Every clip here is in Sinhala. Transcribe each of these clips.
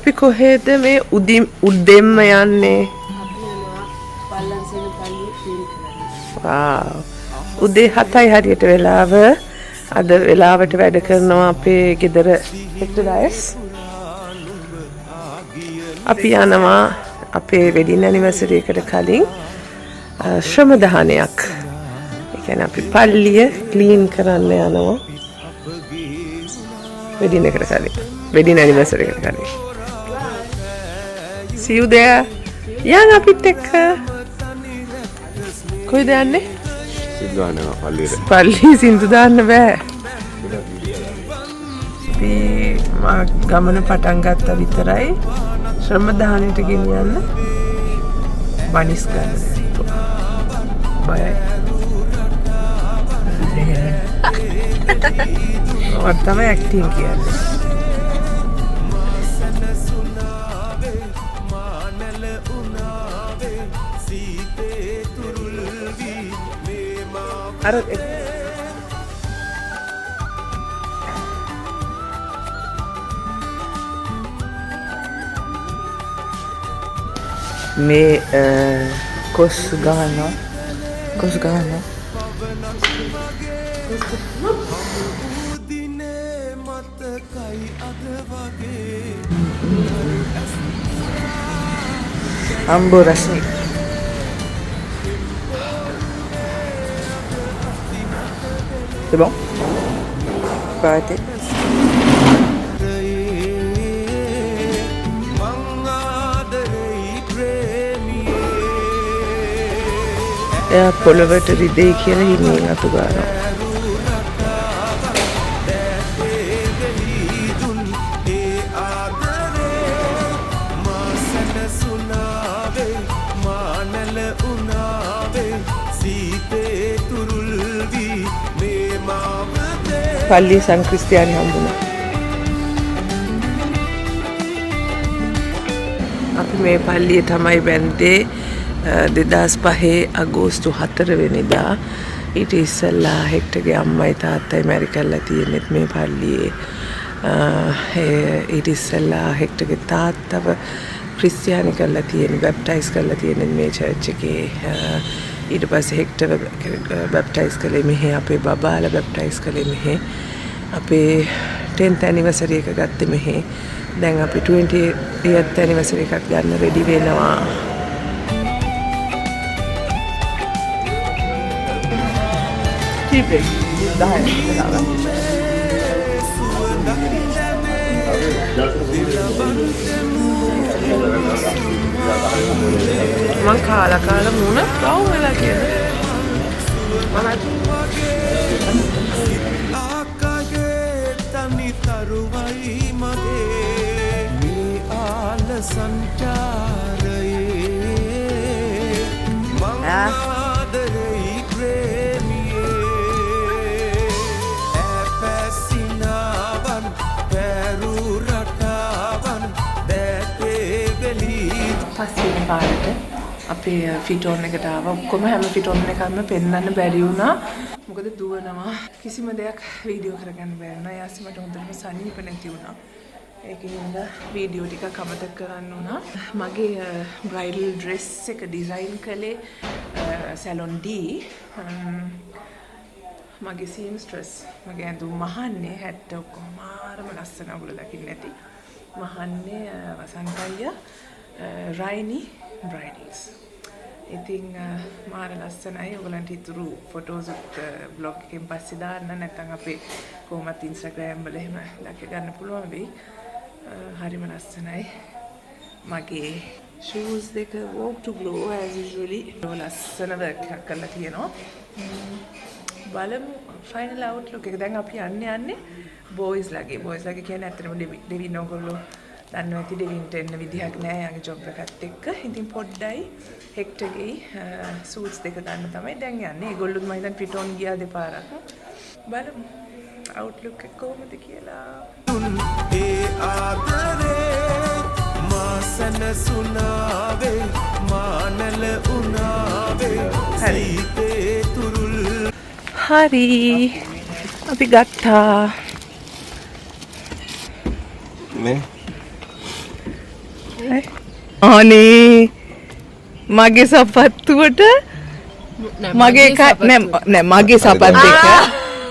අපි කොහෙද මේ උදෙන්ම යන්නේ? wow. උදේ 7යි හරියට වෙලාව. අද වෙලාවට වැඩ කරනවා අපේ ගෙදර එක්ටරයිස්. අපි යනවා අපේ වෙඩින් ඇනිවර්සරි එකට කලින් ශ්‍රම දානයක්. ඒ කියන්නේ අපි පල්ලිය ක්ලීන් කරන්න යනවා. වෙඩින් එකට කලින්. වෙඩින් ඇනිවර්සරි එකට කලින්. See you there. යන්න අපිත් එක්ක. කොහෙද යන්නේ? සින්දු දානවා පල්ලියට. පල්ලි සින්දු දාන්න බෑ. අපි ගමන පටන් ගත්තා විතරයි. ශ්‍රම දානෙට ගෙනියන්න බනිස් ගන්න. බයයි. ඔය තමයි ඇක්ටිං කියන්නේ. අර මේ කොස් ගන්නවා අම්බෝ රස්නි c'est bon faut arrêter එයා පොළවට රිදෙයි කියලා හිමින් අතු ගන්නවා. පල්ලි සංක්‍රිස්තියානි හම්බුණා. අපි මේ පල්ලිය තමයි බැන්දේ 2005 අගෝස්තු 4 වෙනිදා. ඊට ඉස්සෙල්ලා හෙක්ටර්ගේ අම්මයි තාත්තයි මැරිකල්ලා තියෙනෙත් මේ පල්ලියේ. ඊට ඉස්සෙල්ලා හෙක්ටර්ගේ තාත්තව ක්‍රිස්තියානි කරලා තියෙන, බැප්ටයිස් කරලා තියෙන මේ චර්ච් එකේ. ඊට පස්සේ හෙක්ටර් බැප්ටයිස් කළේ මෙහෙ, අපේ බබාලා බැප්ටයිස් කළේ මෙහෙ. අපේ 10th anniversary එක ගත්තේ මෙහෙ. දැන් අපි 20th anniversary එකක් ගන්න රෙඩි වෙනවා. Keep it. මං කාලා මුණ බව් වෙලා කියන්නේ. ආකාගේ තනි තරුවයි මගේ මේ ආල සංචාරයේ මං ආදරේ ප්‍රේමියේ ඇපැසිනාවන් පැරු රටාවන් දැතේ ගලී පස්සේ පාරට අපේ ෆිටෝන් එකට ආවා. ඔක්කොම හැම ෆිටෝන් එකක්ම පෙන්වන්න බැරි වුණා. මොකද දුවනවා. කිසිම දෙයක් වීඩියෝ කරගන්න බැරි වුණා. යාසි මට හොඳටම සනීප නැති වුණා. ඒකින්ද වීඩියෝ ටිකක් අමතක කරන්න වුණා. මගේ බ්‍රයිඩල් ඩ්‍රෙස් එක ඩිසයින් කළේ සැලොන් D. මගේ සීම්ස්ට්‍රස් මගේ ඇඳුම් මහන්නේ 60 ඔක්කොම මාරම ලස්සන ඔයගොල්ලෝ දකින්න ඇති. මහන්නේ වසන්තයිය රයිනි බ්‍රයිඩල්ස්. ඉතින් මාර ලස්සනයි. ඔයගලන්ට ඉතුරු ෆොටෝස් උත් බ්ලොග් එකෙන් පස්සේ දාන්න, නැත්නම් අපේ කොහොමත් Instagram වල එහෙම දැක ගන්න පුළුවන් වෙයි. හරිම ලස්සනයි. මගේ shoes දෙක walk to glow as usually ලස්සන work එකක් කරලා තියෙනවා. බලමු final outlook එක. දැන් අපි යන්නේ boys ලගේ. boys ලගේ කියන්නේ ඇත්තටම ඩෙවින් ඔයගොල්ලෝ දන්නවා ඇති ඩෙවින්ට එන්න විදිහක් නෑ යාගේ ජොබ් එකත් එක්ක. ඉතින් පොඩ්ඩයි හෙක්ටර්ගේ සූට්ස් දෙක ගන්න තමයි දැන් යන්නේ. ඒගොල්ලොත් මම හිතන්නේ පිටෝන් ගියා දෙපාරක්. බලමු outlook එක කොහොමද කියලා. ඒ ආදරේ මාසන සුනාවේ මානල උනාවේ සීතේ තුරුල්. හරි අපි ගත්තා මේ අනේ මගේ සපත්තුවට මගේ නෑ මගේ සපත් දෙක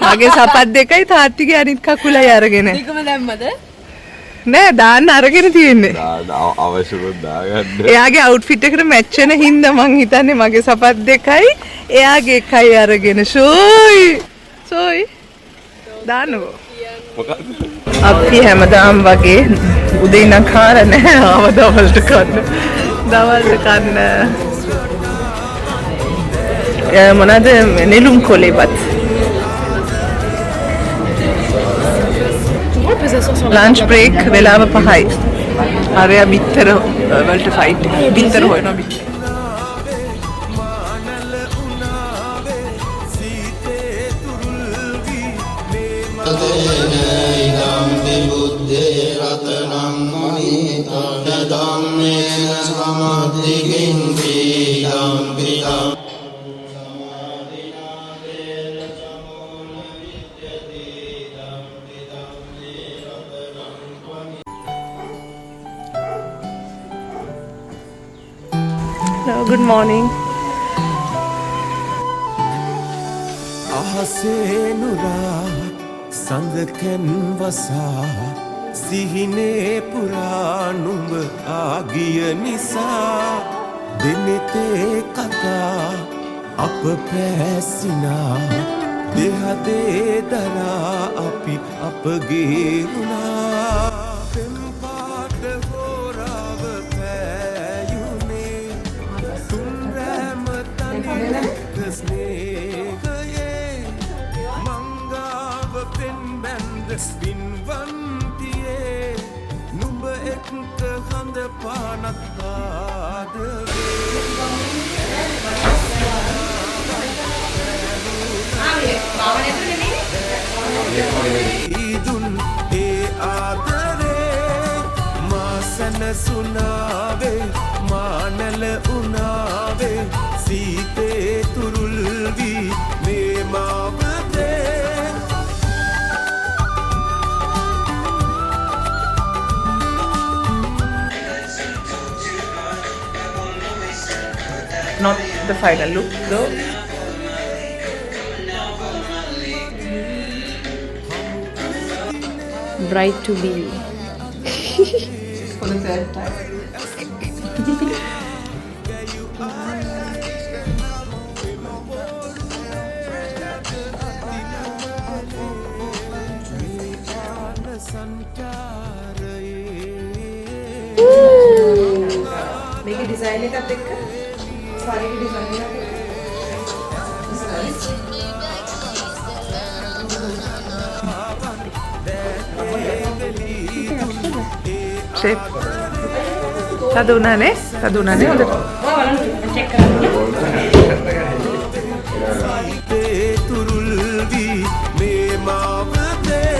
මගේ සපත් දෙකයි තාත්තිගේ අනිත් කකුලයි අරගෙන ඒකම දැම්මද? නෑ දාන්න අරගෙන තියෙන්නේ. අවශ්‍යකොත් දාගන්න. එයාගේ අවුට්ෆිට් එකට මැච් වෙන හින්දා මං හිතන්නේ මගේ සපත් දෙකයි එයාගේ එකයි අරගෙන සෝයි දාන්නකෝ. අපි හැමදාම වගේ උදේ ඉඳන් කාලා නැහැ අවදවල්ට කන්න. දවල්ට කන්න මොනවාද නෙළුම් කොලේපත්. ලන්ච් බ්‍රේක් වෙලාව 5යි. අරයා බිත්තර වලට ෆයිට් බිත්තර හොයනවා බිත්තර. Hello, good morning. අහසේ නුරා සඳකෙන් වසා සිහිනේ පුරා නුඹ ආගිය නිසා දෙනෙතේ කතා අප පැසිනා දෙහදේ දරා අපි අපගේ වුණා පෙම්පාට හෝරාව පෑයුනේ තුන්රෑම තනික ස්නේහයේ මංගාව පෙන්බැන්ද පින්වන්තියේ නුඹ එක්ක හඳ පානත් පාදවේ ඉදුන් ඒ ආදරේ මා සැනසුනාවේ මානල උනාවේ සීතේ තුරුල් වී මේ මාවතේ Not the final look though. Bright to be. For the third time. මේකේ ඩිසයින් එකත් එක්ක සාරිගේ ඩිසයින් එකත් ෂේප් තදුනානේ හොඳට චෙක් කරන්න. තුරුල් වී මේ මාවතේ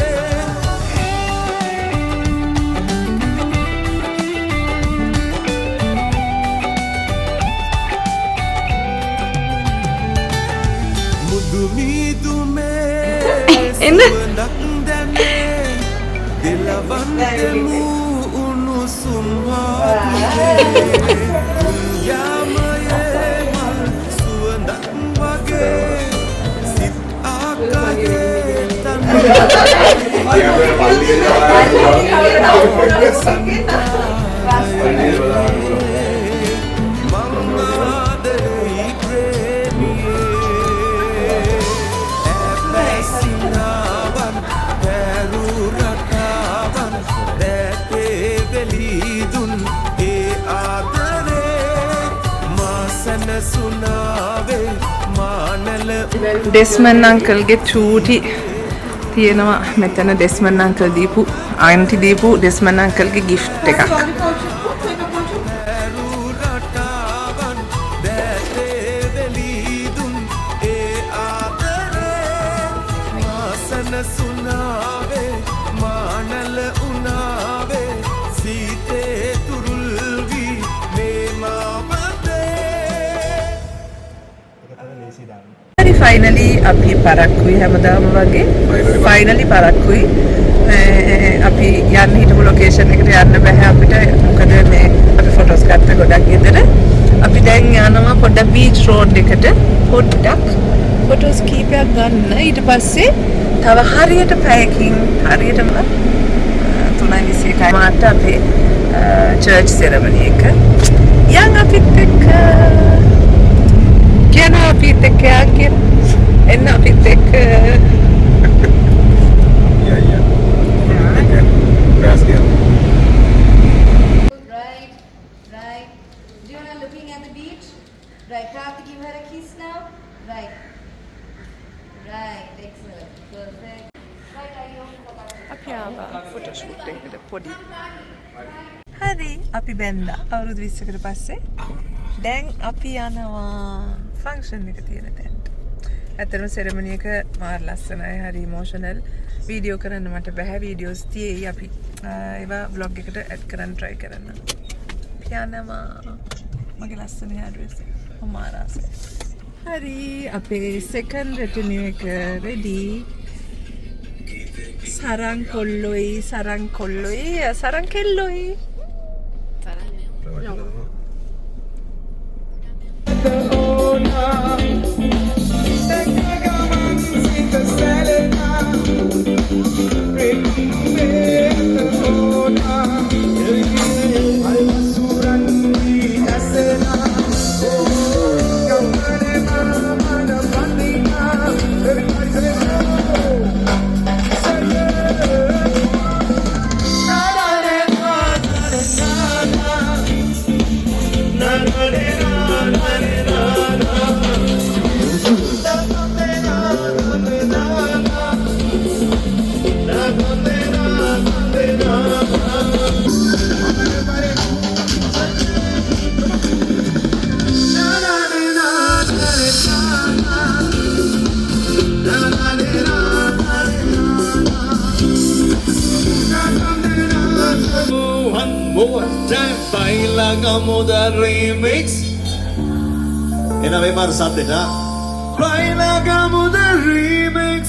දිලවන්තමු උණුසුම් ආපුවේ යාමයේ මල් සුවඳක් වගේ සිත් ආකායේ තන ඩෙස්මන් අංකල්ගේ චූටි තියෙනවා මෙතන ඩෙස්මන් අංකල් දීපු ආන්ටි දීපු ඩෙස්මන් අංකල්ගේ ගිෆ්ට් එකක්. Finally අපි පරක්කුයි හැමදාම වගේ ෆයිනලි පරක්කුයි අපි යන්න හිටපු ලොකේෂන් එකට යන්න බැහැ අපිට මොකද මේ අපි ෆොටෝස් ගත්ත ගොඩක් ගෙදර අපි දැන් යනවා පොඩ්ඩක් බීච් රෝඩ් එකට පොඩ්ඩක් ෆොටෝස් කීපයක් ගන්න ඊට පස්සේ තව හරියට පැයකින් හරියටම 3:21 මාට අපේ චර්ච් සෙරමනි එක යන් අපිත් එක්ක කියන අපිත් එක්ක යන්න එන්න අපිත් එක්ක Right, right. Diona looking at the beach. Right, Karthi, give her a kiss now. Right. Right, excellent. Perfect. Right, are you on අපි ආවා ෆොටෝෂූට් එකකට පොඩි හරි අපි බැන්දා අවුරුදු 20කට පස්සේ දැන් අපි යනවා ෆන්ක්ෂන් එක තියෙන තැනට ඇත්තටම සෙරමනි එක මාර ලස්සනයි හරි ඉමෝෂනල් වීඩියෝ කරන්න මට බැහැ වීඩියෝස් තියෙයි අපි ඒවා vlog එකට ඇඩ් කරන්න try කරන්න අපි යනවා මගේ ලස්සන hair dress එක මාර ආසයි හරි අපේ second retinue එක ready sarang kolloi sarang kelloi One more time, baila gamuda remix. Ena vez más something, huh? Baila gamuda remix.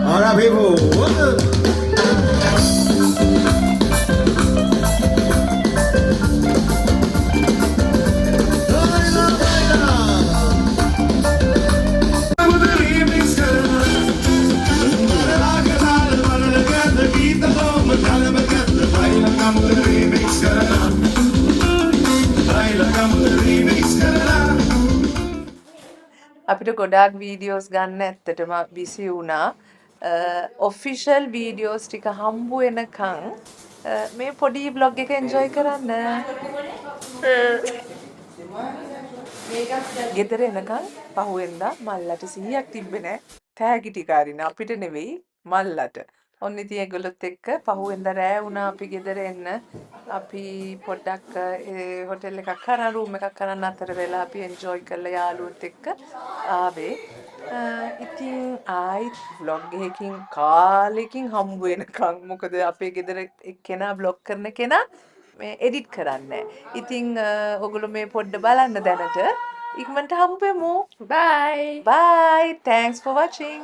All right, people. Baila, baila. Gamuda remix. Baila gamuda remix. Baila gamuda remix. අපිට ගොඩාක් වීඩියෝස් ගන්න ඇත්තටම බිසි වුණා ඔෆිෂල් වීඩියෝස් ටික හම්බ වෙනකන් මේ පොඩි බ්ලොග් එක එන්ජොයි කරන්න ගෙදර එනකන් පහුවෙන්දා මල්ලට 100ක් තිබ්බේ නෑ තෑගි ටික අරින්න අපිට නෙවෙයි මල්ලට ඔන්න ඉතින් ඒගොල්ලොත් එක්ක පහුවෙන්දා රෑ වුණා අපි ගෙදර එන්න අපි පොඩ්ඩක් හොටෙල් එකක් කරන් රූම් එකක් කරන් අතර වෙලා අපි එන්ජොයි කරලා යාළුවොත් එක්ක ආවේ ඉතින් ආයිත් vlog එකකින් කාලෙකින් හම්බ වෙනකන් මොකද අපේ ගෙදර එක්කෙනා vlog කරන කෙනා මේ එඩිට් කරන්නේ ඉතින් ඔයගොල්ලෝ මේ පොඩ්ඩ බලන්න දැනට ඉක්මනට හම්බෙමු bye thanks for watching